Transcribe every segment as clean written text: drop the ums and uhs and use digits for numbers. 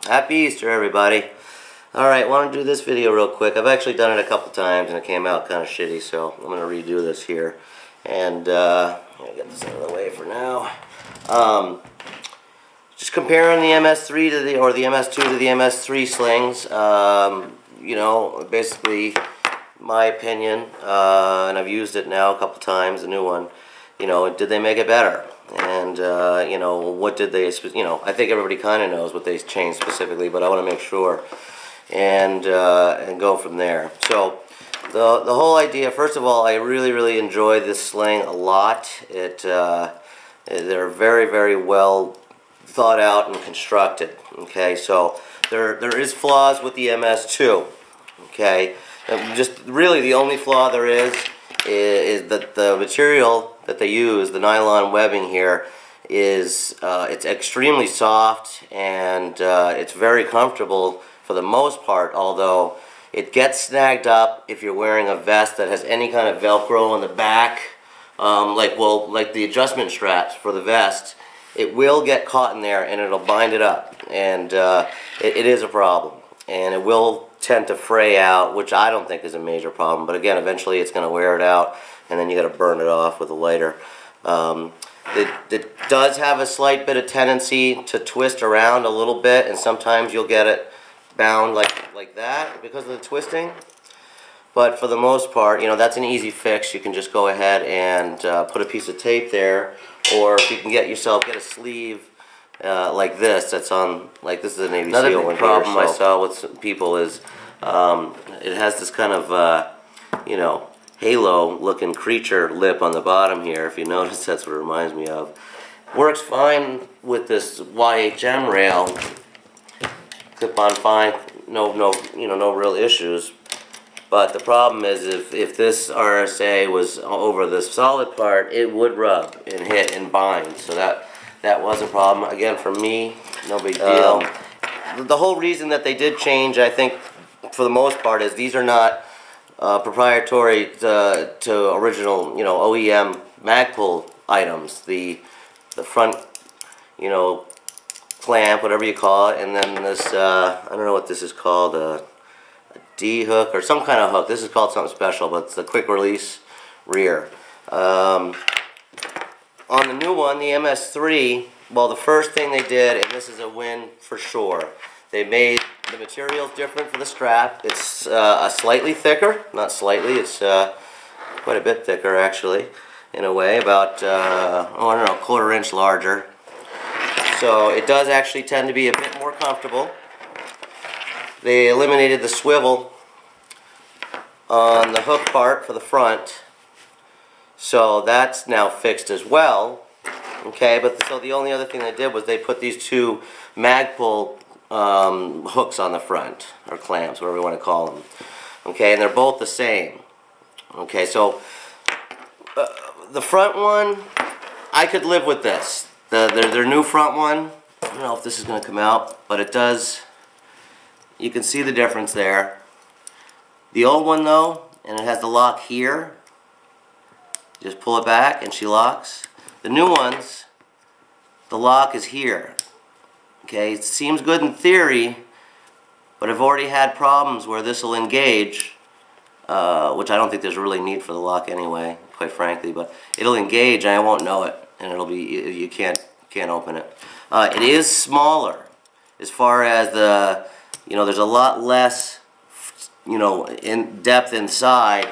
Happy Easter, everybody. Alright, want to do this video real quick. I've actually done it a couple times and it came out kind of shitty, so I'm going to redo this here. And I'll get this out of the way for now. Just comparing the MS3 to the MS2 to the MS3 slings. You know, basically, my opinion, and I've used it now a couple times, the new one. You know, did they make it better? And, you know, what did they, you know, I think everybody kind of knows what they changed specifically, but I want to make sure and go from there. So, the whole idea, first of all, I really enjoy this sling a lot. They're very, very well thought out and constructed, okay? So, there is flaws with the MS2, okay? And just really the only flaw there is that the material that they use, the nylon webbing here, is it's extremely soft and it's very comfortable for the most part, although it gets snagged up if you're wearing a vest that has any kind of Velcro on the back, like the adjustment straps for the vest. It will get caught in there and it'll bind it up, and it is a problem, and it will tend to fray out, which I don't think is a major problem, but again, eventually it's going to wear it out, and then you got to burn it off with a lighter. It does have a slight bit of tendency to twist around a little bit, and sometimes you'll get it bound like that because of the twisting. But for the most part, you know, that's an easy fix. You can just go ahead and put a piece of tape there, or if you can get a sleeve like this. That's on, like, this is a Navy SEAL one. Another problem I saw with some people is it has this kind of you know, halo-looking creature lip on the bottom here. If you notice, that's what it reminds me of. Works fine with this YHM rail. Clip on fine, no real issues. But the problem is, if this RSA was over this solid part, it would rub and hit and bind. So that was a problem. Again, for me, no big deal. The whole reason that they did change, I think, for the most part, is these are not proprietary to original, you know, OEM Magpul items. The front, you know, clamp, whatever you call it, and then this, I don't know what this is called, a D hook or some kind of hook. This is called something special, but it's the quick release rear. On the new one, the MS3, well, the first thing they did, and this is a win for sure, they made the materials different for the strap. It's a slightly thicker, not slightly, it's quite a bit thicker actually, in a way, about, I don't know, a quarter inch larger. So it does actually tend to be a bit more comfortable. They eliminated the swivel on the hook part for the front, so that's now fixed as well. Okay, but so the only other thing they did was they put these two Magpul hooks on the front, or clamps, whatever you want to call them. Okay, and they're both the same. Okay, so the front one, I could live with this. Their new front one, I don't know if this is going to come out, but it does. You can see the difference there. The old one, though, and it has the lock here. Just pull it back and she locks. The new ones, the lock is here. Okay, it seems good in theory, but I've already had problems where this will engage, which I don't think there's really need for the lock anyway, quite frankly, but it'll engage and I won't know it, and it'll be, you can't open it. It is smaller as far as the, you know, there's a lot less, you know, in depth inside,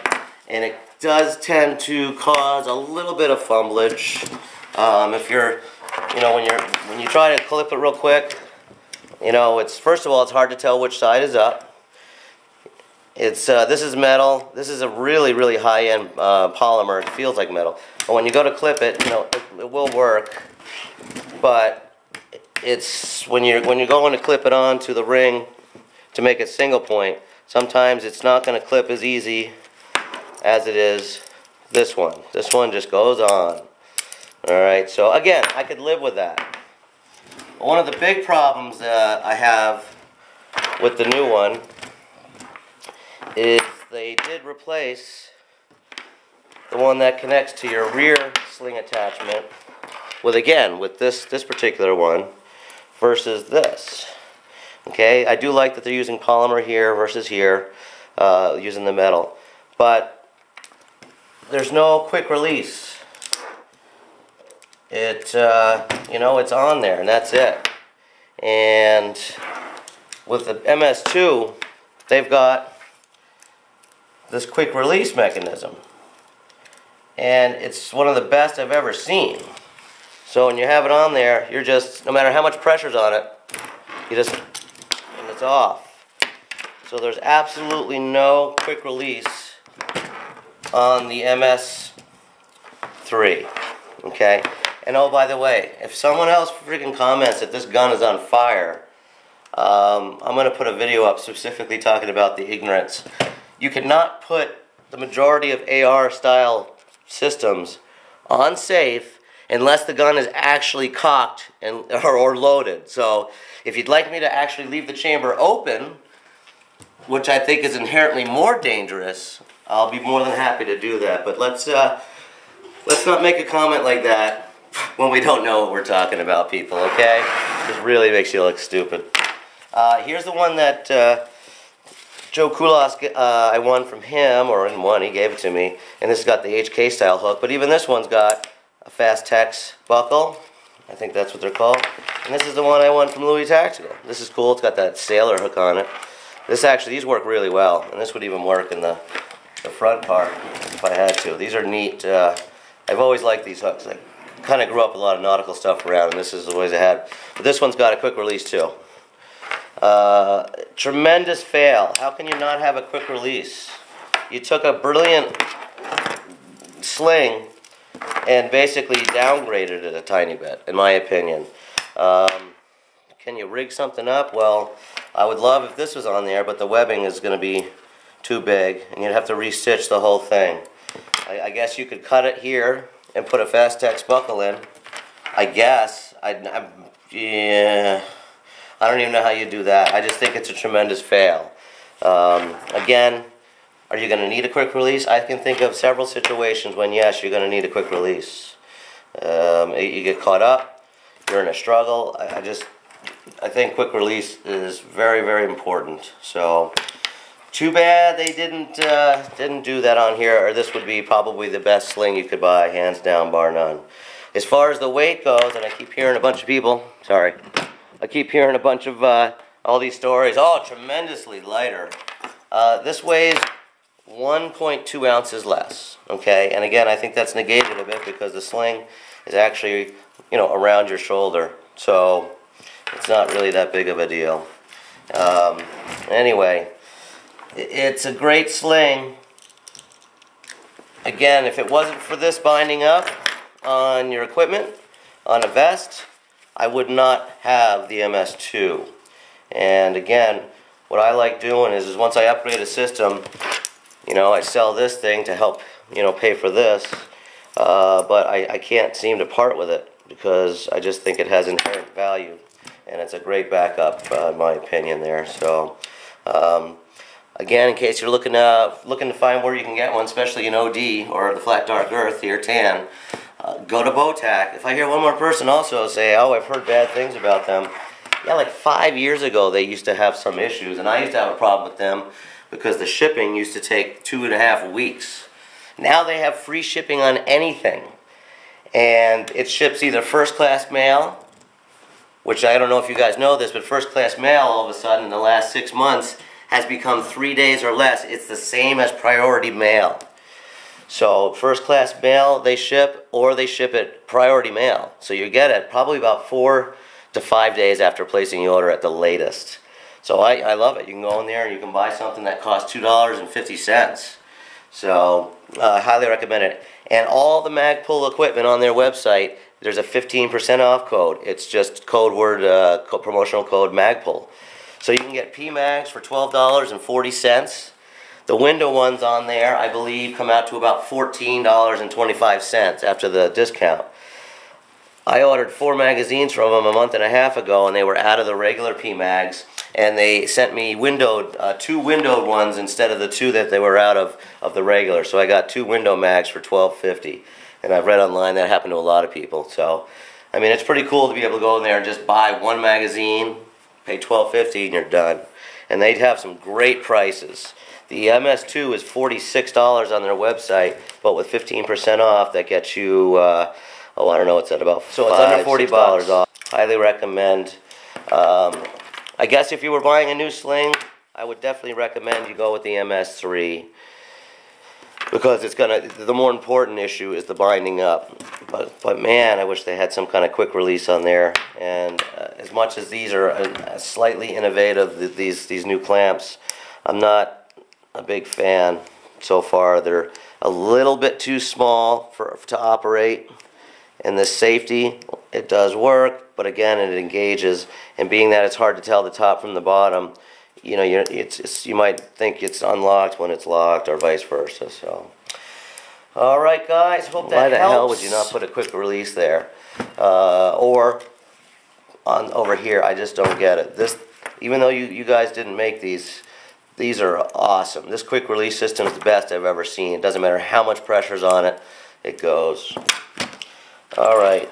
and it does tend to cause a little bit of fumblage. If you're, you know, when you try to clip it real quick, you know, it's, first of all, it's hard to tell which side is up. It's this is metal. This is a really high-end polymer. It feels like metal, but when you go to clip it, you know, it will work. But it's when you're going to clip it onto the ring to make it single point, sometimes it's not going to clip as easy as it is this one. This one just goes on. Alright, so again, I could live with that. One of the big problems that I have with the new one is they did replace the one that connects to your rear sling attachment with, again, with this particular one versus this. Okay, I do like that they're using polymer here versus here, using the metal, but there's no quick release. It, you know, it's on there and that's it. And with the MS2, they've got this quick release mechanism. And it's one of the best I've ever seen. So when you have it on there, you're just, no matter how much pressure's on it, you just, and it's off. So there's absolutely no quick release on the MS3. Okay? And oh, by the way, if someone else freaking comments that this gun is on fire, I'm going to put a video up specifically talking about the ignorance. You cannot put the majority of AR style systems on safe unless the gun is actually cocked and or loaded. So if you'd like me to actually leave the chamber open, which I think is inherently more dangerous, I'll be more than happy to do that. But let's not make a comment like that when we don't know what we're talking about, people, okay? This really makes you look stupid. Here's the one that Joe Kulas, I won from him, or in one, he gave it to me, and this has got the HK style hook, but even this one's got a Fast Tex buckle, I think that's what they're called, and this is the one I won from Louis Tactical. This is cool, it's got that sailor hook on it. This actually, these work really well, and this would even work in the front part if I had to. These are neat. I've always liked these hooks. I kind of grew up with a lot of nautical stuff around, and this is the ways I had. But this one's got a quick release too. Tremendous fail. How can you not have a quick release? You took a brilliant sling and basically downgraded it a tiny bit, in my opinion. Can you rig something up? Well, I would love if this was on there, but the webbing is going to be too big, and you'd have to re-stitch the whole thing. I guess you could cut it here and put a Fast Tex buckle in. I guess. Yeah. I don't even know how you do that. I just think it's a tremendous fail. Again, are you going to need a quick release? I can think of several situations when, yes, you're going to need a quick release. You get caught up, you're in a struggle. I think quick release is very, very important. So, too bad they didn't do that on here, or this would be probably the best sling you could buy, hands down, bar none. As far as the weight goes, and I keep hearing a bunch of people, sorry, I keep hearing a bunch of all these stories. Oh, tremendously lighter. This weighs 1.2 ounces less. Okay, and again, I think that's negated a bit because the sling is actually, you know, around your shoulder, so it's not really that big of a deal. Anyway, it's a great sling. Again, if it wasn't for this binding up on your equipment, on a vest, I would not have the MS2. And again, what I like doing is once I upgrade a system, you know, I sell this thing to help, you know, pay for this, but I can't seem to part with it because I just think it has inherent value, and it's a great backup, in my opinion there. So, again, in case you're looking to find where you can get one, especially in OD or the flat dark earth here, tan, go to Bowtac. If I hear one more person also say, oh, I've heard bad things about them. Yeah, like 5 years ago they used to have some issues, and I used to have a problem with them because the shipping used to take 2.5 weeks. Now they have free shipping on anything. And it ships either first class mail, which I don't know if you guys know this, but first class mail all of a sudden in the last 6 months has become 3 days or less. It's the same as priority mail. So first class mail they ship, or they ship it priority mail. So you get it probably about 4 to 5 days after placing the order at the latest. So I love it. You can go in there and you can buy something that costs $2.50. So I highly recommend it. And all the Magpul equipment on their website, there's a 15% off code. It's just code word, promotional code Magpul. So you can get PMags for $12.40. The window ones on there, I believe, come out to about $14.25 after the discount. I ordered 4 magazines from them a month and a half ago, and they were out of the regular PMags, and they sent me two windowed ones instead of the 2 that they were out of the regular. So I got 2 window mags for $12.50, and I've read online that happened to a lot of people. So, I mean, it's pretty cool to be able to go in there and just buy 1 magazine, pay $12.50 and you're done. And they'd have some great prices. The MS2 is $46 on their website, but with 15% off, that gets you, I don't know, what's that about? So it's under $40 off. Highly recommend. I guess if you were buying a new sling, I would definitely recommend you go with the MS3, because it's gonna. The more important issue is the binding up. But man, I wish they had some kind of quick release on there. And as much as these are slightly innovative, these new clamps, I'm not a big fan so far. They're a little bit too small to operate. And the safety, it does work, but again, it engages. And being that it's hard to tell the top from the bottom, you know, you might think it's unlocked when it's locked, or vice versa. So, all right, guys, hope that helps. Why the hell would you not put a quick release there, or on over here? I just don't get it. This, even though you guys didn't make these are awesome. This quick release system is the best I've ever seen. It doesn't matter how much pressure's on it, it goes. All right.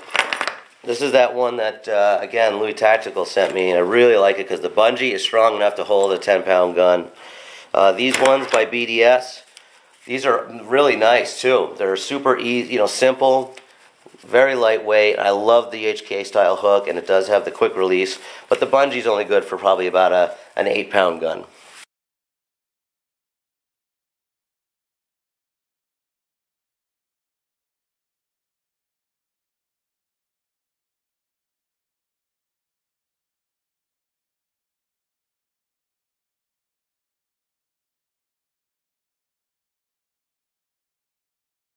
This is that one that, again, Louis Tactical sent me, and I really like it because the bungee is strong enough to hold a 10-pound gun. These ones by BDS, these are really nice, too. They're super easy, simple, very lightweight. I love the HK-style hook, and it does have the quick release, but the bungee's only good for probably about an 8-pound gun.